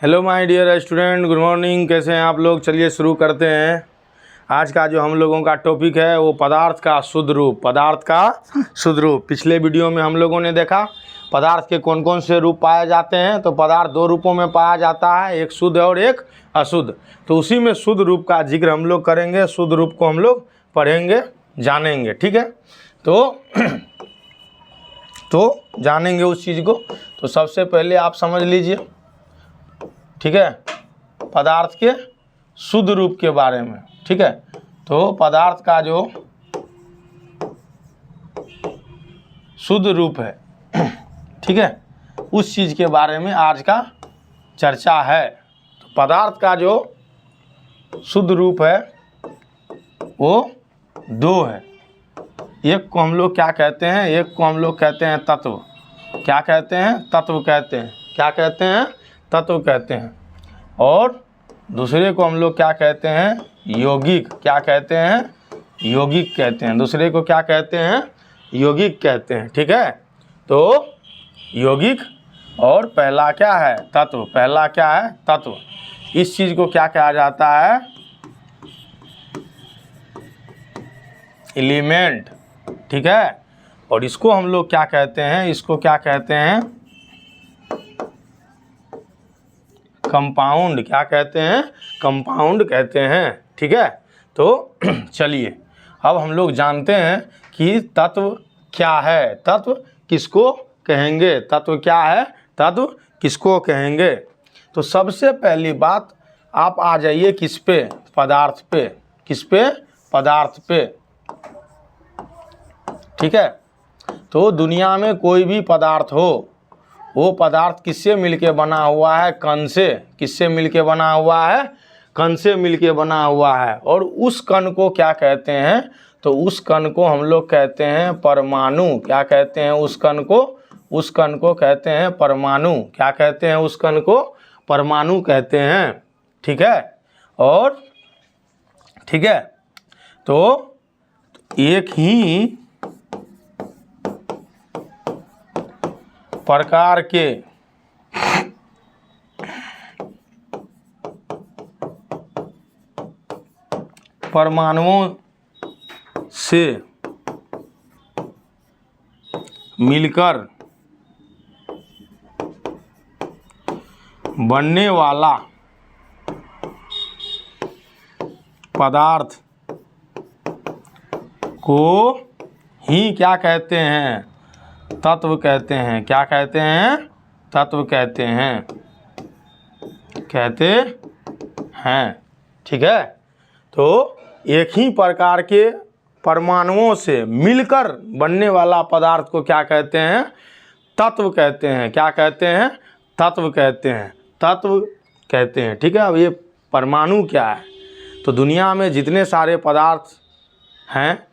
Hello my dear student, good morning. कैसे हैं आप लोग? चलिए शुरू करते हैं। आज का जो हम लोगों का टॉपिक है वो पदार्थ का शुद्ध रूप। पदार्थ का शुद्ध रूप। पिछले वीडियो में हम लोगों ने देखा पदार्थ के कौन कौन से रूप पाए जाते हैं। तो पदार्थ दो रूपों में पाया जाता है, एक शुद्ध और एक अशुद्ध। तो उसी में शुद्ध रूप का जिक्र हम लोग करेंगे। शुद्ध रूप को हम लोग पढ़ेंगे, जानेंगे। ठीक है, तो जानेंगे उस चीज़ को। तो सबसे पहले आप समझ लीजिए, ठीक है, पदार्थ के शुद्ध रूप के बारे में। ठीक है, तो पदार्थ का जो शुद्ध रूप है, ठीक है, उस चीज़ के बारे में आज का चर्चा है। तो पदार्थ का जो शुद्ध रूप है वो दो है। एक को हम लोग क्या कहते हैं? एक को हम लोग कहते हैं तत्व। क्या कहते हैं? तत्व कहते हैं। क्या कहते हैं? तत्व कहते हैं। और दूसरे को हम लोग क्या कहते हैं? यौगिक। क्या कहते हैं? यौगिक कहते हैं। दूसरे को क्या कहते हैं? यौगिक कहते हैं। ठीक है, तो यौगिक और पहला क्या है? तत्व। पहला क्या है? तत्व। इस चीज़ को क्या कहा जाता है? एलिमेंट। ठीक है, और इसको हम लोग क्या कहते हैं? इसको क्या कहते हैं? कंपाउंड। क्या कहते हैं? कंपाउंड कहते हैं। ठीक है, तो चलिए अब हम लोग जानते हैं कि तत्व क्या है, तत्व किसको कहेंगे। तत्व क्या है? तत्व किसको कहेंगे? तो सबसे पहली बात आप आ जाइए किस पे? पदार्थ पे। किस पे? पदार्थ पे। ठीक है, तो दुनिया में कोई भी पदार्थ हो, वो पदार्थ किससे मिलके बना हुआ है? कण से। किससे मिलके बना हुआ है? कण से मिलके बना हुआ है। और उस कण को क्या कहते हैं? तो उस कण को हम लोग कहते हैं परमाणु। क्या कहते हैं उस कण को? उस कण को कहते हैं परमाणु। क्या कहते हैं उस कण को? परमाणु कहते हैं। ठीक है, और ठीक है, तो एक ही प्रकार के परमाणुओं से मिलकर बनने वाला पदार्थ को ही क्या कहते हैं? तत्व कहते हैं। क्या कहते हैं? तत्व कहते हैं। कहते हैं। ठीक है, तो एक ही प्रकार के परमाणुओं से मिलकर बनने वाला पदार्थ को क्या कहते हैं? तत्व कहते हैं। क्या कहते हैं? तत्व कहते हैं। तत्व कहते हैं। ठीक है, अब ये परमाणु क्या है? तो दुनिया में जितने सारे पदार्थ हैं,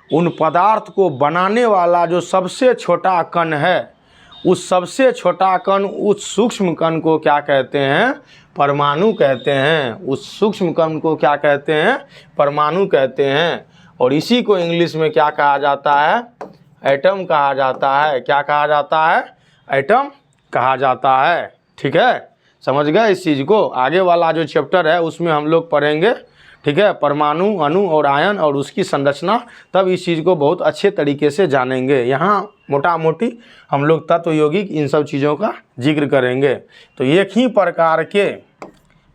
उन पदार्थ को बनाने वाला जो सबसे छोटा कण है, उस सबसे छोटा कण, उस सूक्ष्म कण को क्या कहते हैं? परमाणु कहते हैं। उस सूक्ष्म कण को क्या कहते हैं? परमाणु कहते हैं। और इसी को इंग्लिश में क्या कहा जाता है? एटम कहा जाता है। क्या कहा जाता है? एटम कहा जाता है। ठीक है, समझ गए इस चीज़ को? आगे वाला जो चैप्टर है उसमें हम लोग पढ़ेंगे। ठीक है, परमाणु, अणु और आयन और उसकी संरचना, तब इस चीज़ को बहुत अच्छे तरीके से जानेंगे। यहाँ मोटा मोटी हम लोग तत्व, यौगिक, इन सब चीज़ों का जिक्र करेंगे। तो एक ही प्रकार के,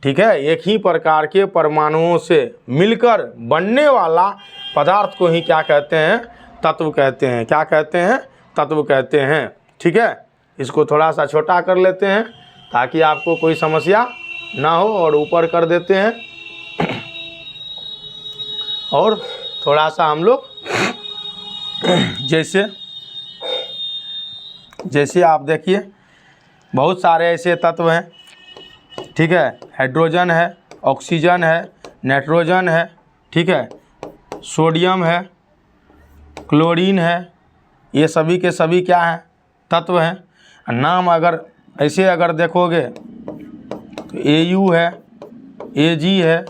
ठीक है, एक ही प्रकार के परमाणुओं से मिलकर बनने वाला पदार्थ को ही क्या कहते हैं? तत्व कहते हैं। क्या कहते हैं? तत्व कहते हैं। ठीक है, इसको थोड़ा सा छोटा कर लेते हैं ताकि आपको कोई समस्या ना हो, और ऊपर कर देते हैं। और थोड़ा सा हम लोग जैसे आप देखिए बहुत सारे ऐसे तत्व हैं। ठीक है, हाइड्रोजन है, ऑक्सीजन है, नाइट्रोजन है, ठीक है, सोडियम है, क्लोरीन है। ये सभी के सभी क्या हैं? तत्व हैं। नाम अगर ऐसे अगर देखोगे तो AU है, AG है,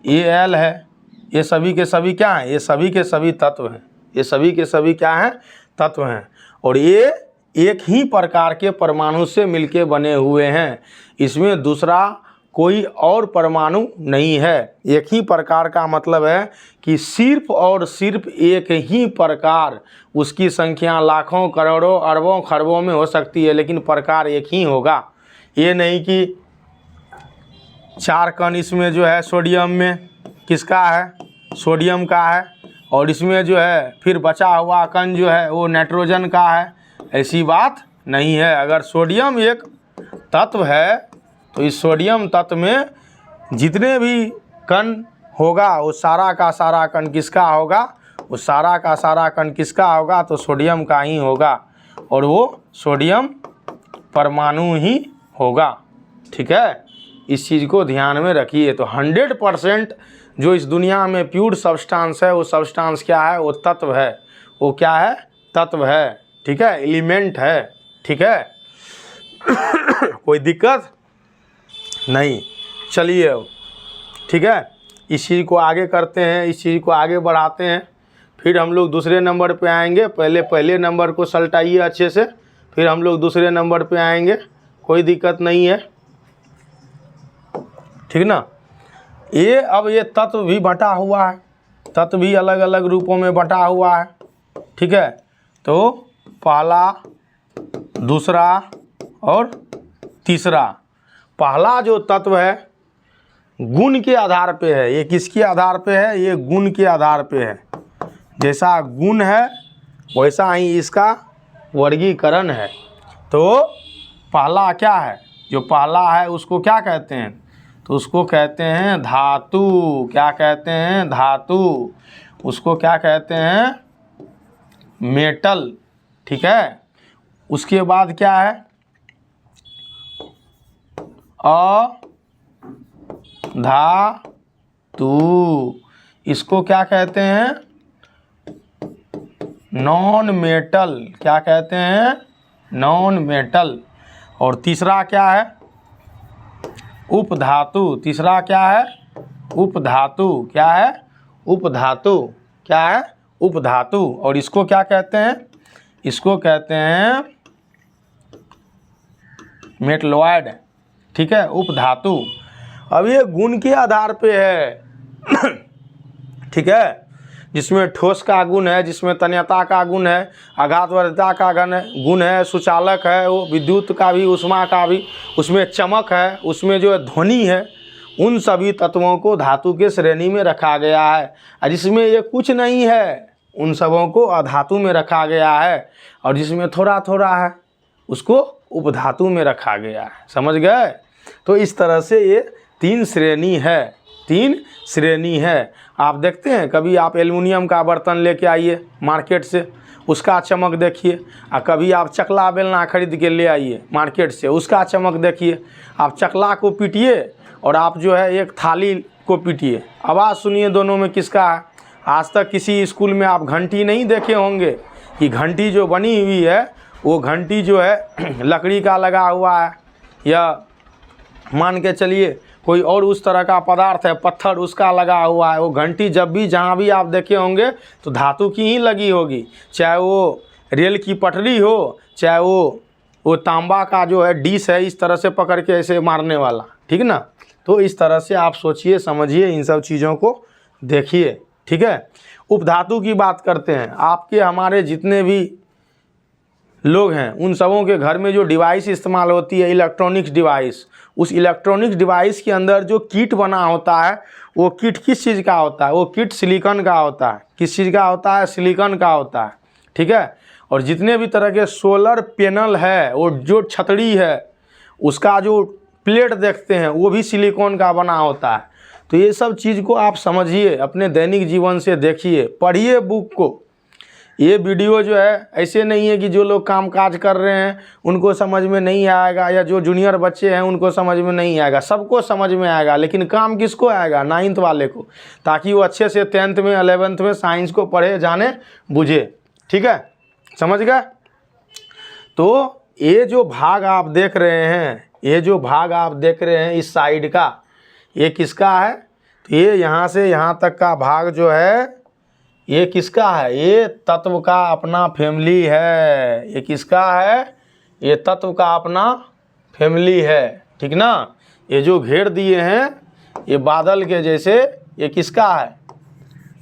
AL है। ये सभी के सभी क्या हैं? ये सभी के सभी तत्व हैं। ये सभी के सभी क्या हैं? तत्व हैं। और ये एक ही प्रकार के परमाणु से मिलके बने हुए हैं, इसमें दूसरा कोई और परमाणु नहीं है। एक ही प्रकार का मतलब है कि सिर्फ और सिर्फ एक ही प्रकार, उसकी संख्या लाखों करोड़ों अरबों खरबों में हो सकती है, लेकिन प्रकार एक ही होगा। ये नहीं कि 4 कण इसमें जो है सोडियम में किसका है, सोडियम का है, और इसमें जो है फिर बचा हुआ कण जो है वो नाइट्रोजन का है, ऐसी बात नहीं है। अगर सोडियम एक तत्व है तो इस सोडियम तत्व में जितने भी कण होगा वो सारा का सारा कण किसका होगा, वो सारा का सारा कण किसका होगा, तो सोडियम का ही होगा, और वो सोडियम परमाणु ही होगा। ठीक है, इस चीज़ को ध्यान में रखिए। तो 100% जो इस दुनिया में प्योर सब्सटेंस है वो सब्सटेंस क्या है, वो तत्व है। वो क्या है, तत्व है। ठीक है, एलिमेंट है। ठीक है कोई दिक्कत नहीं। चलिए अब ठीक है, इस चीज़ को आगे करते हैं, इस चीज़ को आगे बढ़ाते हैं, फिर हम लोग दूसरे नंबर पे आएंगे। पहले नंबर को सलटाइए अच्छे से, फिर हम लोग दूसरे नंबर पे आएंगे, कोई दिक्कत नहीं है। ठीक ना। ये तत्व भी बटा हुआ है, तत्व भी अलग अलग रूपों में बटा हुआ है। ठीक है, तो पहला, दूसरा और तीसरा। पहला जो तत्व है गुण के आधार पे है। ये किसके आधार पे है, ये गुण के आधार पे है। जैसा गुण है वैसा ही इसका वर्गीकरण है। तो पहला क्या है, जो पहला है उसको क्या कहते हैं, तो उसको कहते हैं धातु। क्या कहते हैं, धातु। उसको क्या कहते हैं, मेटल। ठीक है, उसके बाद क्या है, अधातु। इसको क्या कहते हैं, नॉन मेटल। क्या कहते हैं, नॉन मेटल। और तीसरा क्या है, उपधातु। तीसरा क्या है, उपधातु। क्या है, उपधातु। क्या है, उपधातु। और इसको क्या कहते हैं, इसको कहते हैं मेटलॉयड। ठीक है, उपधातु। अब ये गुण के आधार पे है। ठीक है, जिसमें ठोस का गुण है, जिसमें तन्यता का गुण है, आघातवर्धता का गुण है, सुचालक है, वो विद्युत का भी, उष्मा का भी, उसमें चमक है, उसमें जो है ध्वनि है, उन सभी तत्वों को धातु के श्रेणी में रखा गया है। और जिसमें ये कुछ नहीं है उन सबों को अधातु में रखा गया है, और जिसमें थोड़ा थोड़ा है उसको उपधातु में रखा गया है। समझ गए। तो इस तरह से ये 3 श्रेणी है, 3 श्रेणी है। आप देखते हैं, कभी आप एल्युमिनियम का बर्तन लेके आइए मार्केट से, उसका चमक देखिए, और कभी आप चकला बेलना खरीद के ले आइए मार्केट से, उसका चमक देखिए। आप चकला को पीटिए और आप जो है एक थाली को पीटिए, आवाज़ सुनिए दोनों में किसका है। आज तक किसी स्कूल में आप घंटी नहीं देखे होंगे कि घंटी जो बनी हुई है वो घंटी जो है लकड़ी का लगा हुआ है, या मान के चलिए कोई और उस तरह का पदार्थ है, पत्थर उसका लगा हुआ है। वो घंटी जब भी जहाँ भी आप देखे होंगे तो धातु की ही लगी होगी, चाहे वो रेल की पटरी हो, चाहे वो तांबा का जो है डिश है, इस तरह से पकड़ के ऐसे मारने वाला। ठीक ना। तो इस तरह से आप सोचिए, समझिए, इन सब चीज़ों को देखिए। ठीक है, उपधातु की बात करते हैं। आपके हमारे जितने भी लोग हैं उन सबों के घर में जो डिवाइस इस्तेमाल होती है, इलेक्ट्रॉनिक्स डिवाइस, उस इलेक्ट्रॉनिक्स डिवाइस के अंदर जो किट बना होता है, वो किट किस चीज़ का होता है, वो किट सिलिकॉन का होता है। किस चीज़ का होता है, सिलिकॉन का होता है। ठीक है, और जितने भी तरह के सोलर पैनल है, वो जो छतरी है उसका जो प्लेट देखते हैं वो भी सिलिकॉन का बना होता है। तो ये सब चीज़ को आप समझिए, अपने दैनिक जीवन से देखिए, पढ़िए बुक को। ये वीडियो जो है ऐसे नहीं है कि जो लोग काम काज कर रहे हैं उनको समझ में नहीं आएगा, या जो जूनियर बच्चे हैं उनको समझ में नहीं आएगा। सबको समझ में आएगा, लेकिन काम किसको आएगा, 9th वाले को, ताकि वो अच्छे से 10th में 11th में साइंस को पढ़े, जाने, बुझे। ठीक है, समझ गए। तो ये जो भाग आप देख रहे हैं, ये जो भाग आप देख रहे हैं इस साइड का, ये किसका है, तो ये यहाँ से यहाँ तक का भाग जो है ये किसका है? ये तत्व का अपना फैमिली है। ये किसका है? ये तत्व का अपना फैमिली है। ठीक ना? ये जो घेर दिए हैं ये बादल के जैसे, ये किसका है?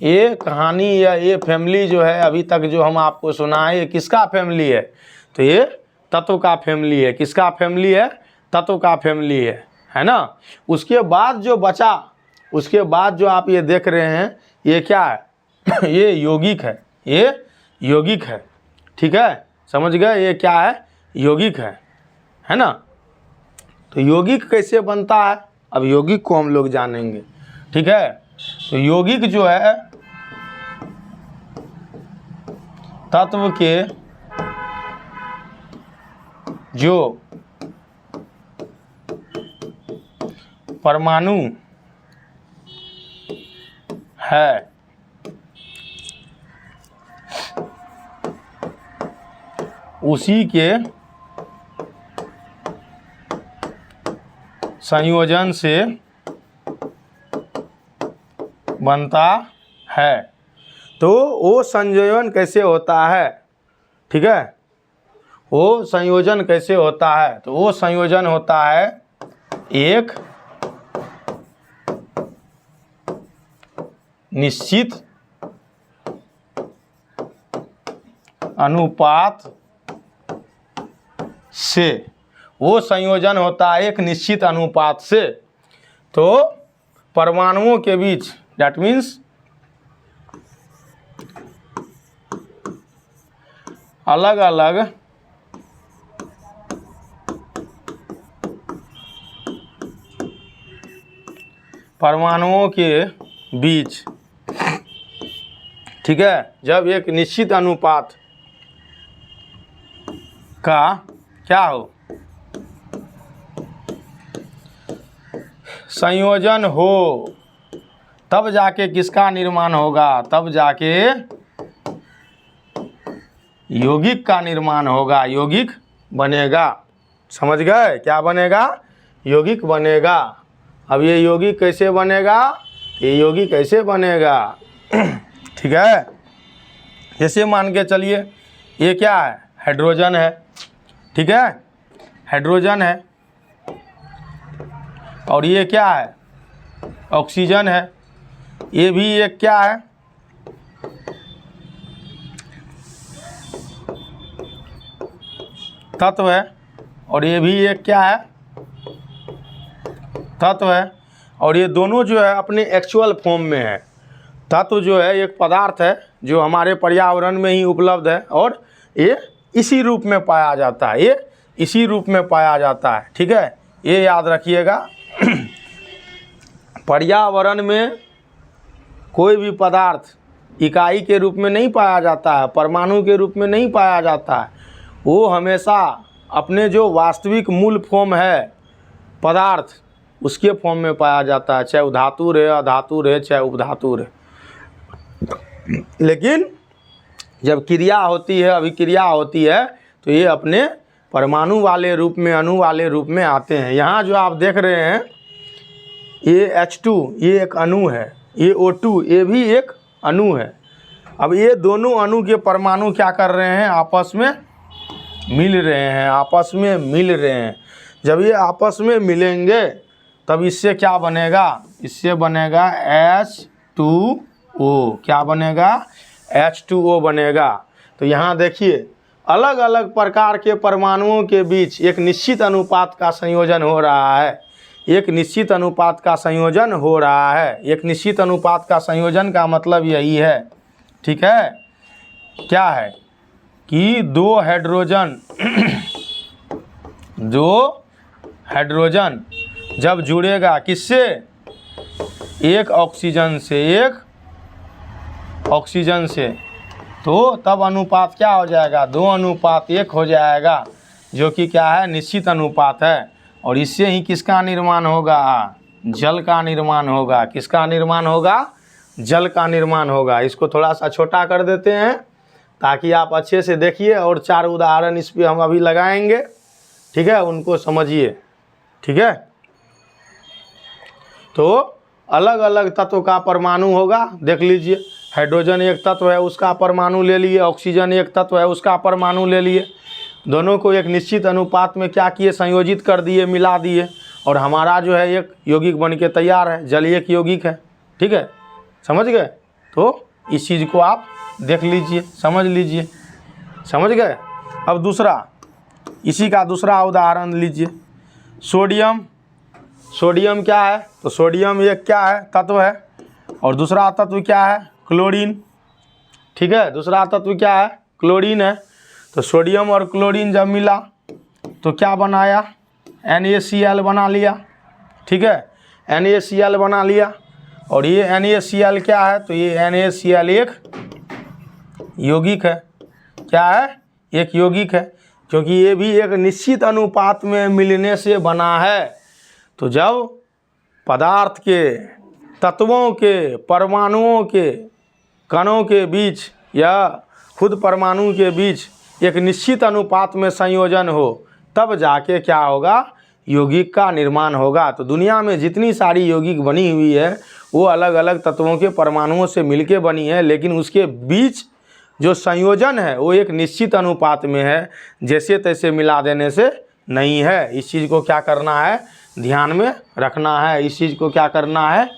ये कहानी या ये फैमिली जो है अभी तक जो हम आपको सुनाए, ये किसका फैमिली है? तो ये तत्व का फैमिली है। किसका फैमिली है? तत्व का फैमिली है ना? उसके बाद जो बचा, उसके बाद जो आप ये देख रहे हैं ये क्या है? ये यौगिक है। ये यौगिक है। ठीक है, समझ गए? ये क्या है? यौगिक है ना? तो यौगिक कैसे बनता है? अब यौगिक को हम लोग जानेंगे। ठीक है, तो यौगिक जो है तत्व के जो परमाणु है उसी के संयोजन से बनता है। तो वो संयोजन कैसे होता है? ठीक है, वो संयोजन कैसे होता है? तो वो संयोजन होता है एक निश्चित अनुपात से। वो संयोजन होता है एक निश्चित अनुपात से। तो परमाणुओं के बीच, दैट मीन्स अलग अलग परमाणुओं के बीच, ठीक है, जब एक निश्चित अनुपात का क्या हो, संयोजन हो, तब जाके किसका निर्माण होगा? तब जाके यौगिक का निर्माण होगा, यौगिक बनेगा। समझ गए? क्या बनेगा? यौगिक बनेगा। अब ये यौगिक कैसे बनेगा? ये यौगिक कैसे बनेगा? ठीक है, जैसे मान के चलिए ये क्या है? हाइड्रोजन है। ठीक है, हाइड्रोजन है। और ये क्या है? ऑक्सीजन है। ये भी एक क्या है? तत्व है। और ये भी एक क्या है? तत्व है। और ये दोनों जो है अपने एक्चुअल फॉर्म में है। तत्व जो है एक पदार्थ है जो हमारे पर्यावरण में ही उपलब्ध है और ये इसी रूप में पाया जाता है। ये इसी रूप में पाया जाता है। ठीक है, ये याद रखिएगा। पर्यावरण में कोई भी पदार्थ इकाई के रूप में नहीं पाया जाता है, परमाणु के रूप में नहीं पाया जाता है। वो हमेशा अपने जो वास्तविक मूल फॉर्म है पदार्थ, उसके फॉर्म में पाया जाता है, चाहे वो धातु रहे, अधातु रहे, चाहे उपधातु रहे। लेकिन जब क्रिया होती है, अभिक्रिया होती है, तो ये अपने परमाणु वाले रूप में, अणु वाले रूप में आते हैं। यहाँ जो आप देख रहे हैं ये H2, ये एक अणु है। ये O2, ये भी एक अणु है। अब ये दोनों अणु के परमाणु क्या कर रहे हैं? आपस में मिल रहे हैं, आपस में मिल रहे हैं। जब ये आपस में मिलेंगे तब इससे क्या बनेगा? इससे बनेगा H2O। क्या बनेगा? H2O बनेगा। तो यहाँ देखिए अलग अलग प्रकार के परमाणुओं के बीच एक निश्चित अनुपात का संयोजन हो रहा है। एक निश्चित अनुपात का संयोजन हो रहा है। एक निश्चित अनुपात का संयोजन का मतलब यही है। ठीक है, क्या है कि दो हाइड्रोजन जब जुड़ेगा किससे? एक ऑक्सीजन से, एक ऑक्सीजन से, तो तब अनुपात क्या हो जाएगा? 2:1 हो जाएगा, जो कि क्या है? निश्चित अनुपात है। और इससे ही किसका निर्माण होगा? जल का निर्माण होगा। किसका निर्माण होगा? जल का निर्माण होगा। इसको थोड़ा सा छोटा कर देते हैं ताकि आप अच्छे से देखिए, और 4 उदाहरण इस पर हम अभी लगाएंगे। ठीक है, उनको समझिए। ठीक है, तो अलग अलग तत्व का परमाणु होगा, देख लीजिए। हाइड्रोजन एक तत्व है उसका परमाणु ले लिए, ऑक्सीजन एक तत्व है उसका परमाणु ले लिए, दोनों को एक निश्चित अनुपात में क्या किए, संयोजित कर दिए, मिला दिए, और हमारा जो है एक यौगिक बन के तैयार है। जल एक यौगिक है। ठीक है, समझ गए? तो इस चीज़ को आप देख लीजिए, समझ लीजिए, समझ गए? अब दूसरा, इसी का दूसरा उदाहरण लीजिए। सोडियम, सोडियम क्या है? तो सोडियम एक क्या है, तत्व है, और दूसरा तत्व क्या है, क्लोरीन। ठीक है, दूसरा तत्व क्या है, क्लोरीन है। तो सोडियम और क्लोरीन जब मिला तो क्या बनाया, NaCl बना लिया। ठीक है, NaCl बना लिया, और ये NaCl क्या है, तो ये NaCl एक यौगिक है। क्या है, एक यौगिक है, क्योंकि ये भी एक निश्चित अनुपात में मिलने से बना है। तो जब पदार्थ के, तत्वों के, परमाणुओं के, कणों के बीच या खुद परमाणु के बीच एक निश्चित अनुपात में संयोजन हो, तब जाके क्या होगा, यौगिक का निर्माण होगा। तो दुनिया में जितनी सारी यौगिक बनी हुई है वो अलग अलग तत्वों के परमाणुओं से मिलके बनी है, लेकिन उसके बीच जो संयोजन है वो एक निश्चित अनुपात में है, जैसे तैसे मिला देने से नहीं है। इस चीज़ को क्या करना है, ध्यान में रखना है। इस चीज़ को क्या करना है,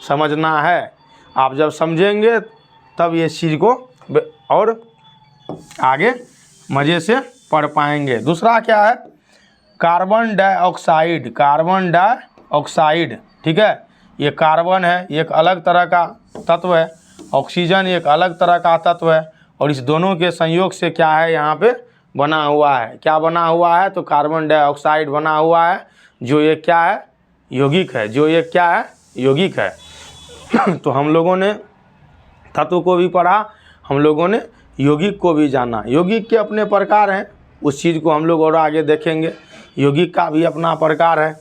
समझना है। आप जब समझेंगे तब ये चीज़ को और आगे मज़े से पढ़ पाएंगे। दूसरा क्या है, कार्बन डाइऑक्साइड। कार्बन डाइऑक्साइड, ठीक है, ये कार्बन है, एक अलग तरह का तत्व है, ऑक्सीजन एक अलग तरह का तत्व है, और इस दोनों के संयोग से क्या है, यहाँ पे बना हुआ है। क्या बना हुआ है, तो कार्बन डाइऑक्साइड बना हुआ है, जो ये क्या है, यौगिक है। जो ये क्या है, यौगिक है। तो हम लोगों ने तत्व को भी पढ़ा, हम लोगों ने यौगिक को भी जाना। यौगिक के अपने प्रकार हैं, उस चीज़ को हम लोग और आगे देखेंगे। यौगिक का भी अपना प्रकार है।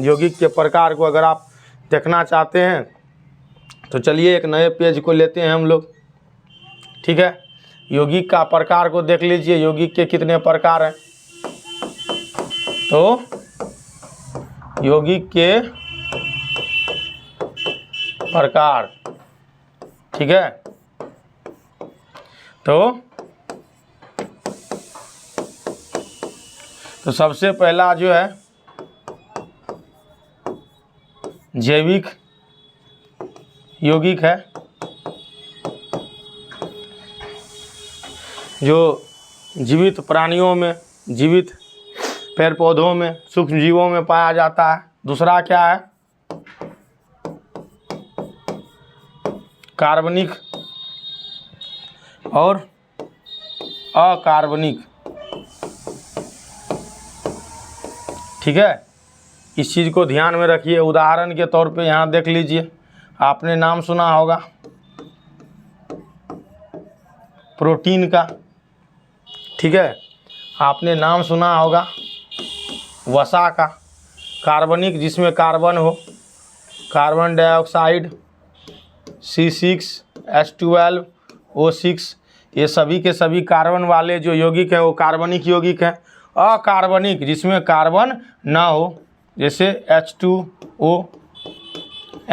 यौगिक के प्रकार को अगर आप देखना चाहते हैं तो चलिए एक नए पेज को लेते हैं हम लोग। ठीक है, यौगिक का प्रकार को देख लीजिए, यौगिक के कितने प्रकार हैं। तो यौगिक के प्रकार, ठीक है, तो सबसे पहला जो है जैविक यौगिक है, जो जीवित प्राणियों में, जीवित पेड़ पौधों में, सूक्ष्म जीवों में पाया जाता है। दूसरा क्या है, कार्बनिक और अकार्बनिक। ठीक है, इस चीज़ को ध्यान में रखिए। उदाहरण के तौर पे यहाँ देख लीजिए, आपने नाम सुना होगा प्रोटीन का। ठीक है, आपने नाम सुना होगा वसा का। कार्बनिक जिसमें कार्बन हो, कार्बन डाइऑक्साइड, C6H12O6, ये सभी के सभी कार्बन वाले जो यौगिक हैं वो कार्बनिक यौगिक हैं। अकार्बनिक जिसमें कार्बन ना हो, जैसे H2O,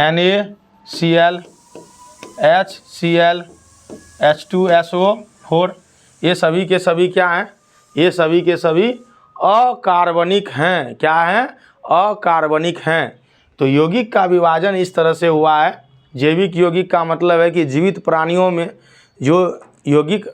NaCl, HCl, H2SO4, ये सभी के सभी क्या हैं, ये सभी के सभी अकार्बनिक हैं। क्या हैं, अकार्बनिक हैं। तो यौगिक का विभाजन इस तरह से हुआ है। जैविक यौगिक का मतलब है कि जीवित प्राणियों में जो यौगिक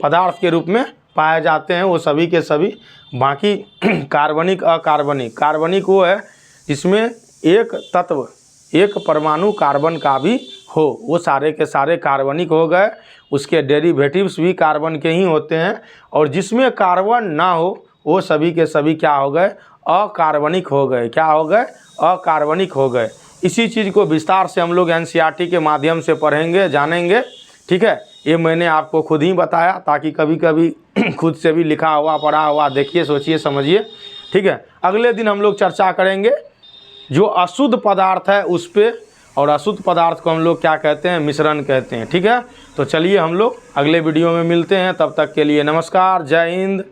पदार्थ के रूप में पाए जाते हैं वो सभी के सभी। बाकी कार्बनिक, अकार्बनिक। कार्बनिक वो है जिसमें एक तत्व, एक परमाणु कार्बन का भी हो, वो सारे के सारे कार्बनिक हो गए। उसके डेरिवेटिव्स भी कार्बन के ही होते हैं। और जिसमें कार्बन ना हो वो सभी के सभी क्या हो गए, अकार्बनिक हो गए। क्या हो गए, अकार्बनिक हो गए। इसी चीज़ को विस्तार से हम लोग NCERT के माध्यम से पढ़ेंगे, जानेंगे। ठीक है, ये मैंने आपको खुद ही बताया ताकि कभी कभी खुद से भी लिखा हुआ, पढ़ा हुआ देखिए, सोचिए, समझिए। ठीक है, अगले दिन हम लोग चर्चा करेंगे जो अशुद्ध पदार्थ है उस पर, और अशुद्ध पदार्थ को हम लोग क्या कहते हैं, मिश्रण कहते हैं। ठीक है, तो चलिए हम लोग अगले वीडियो में मिलते हैं। तब तक के लिए नमस्कार, जय हिंद।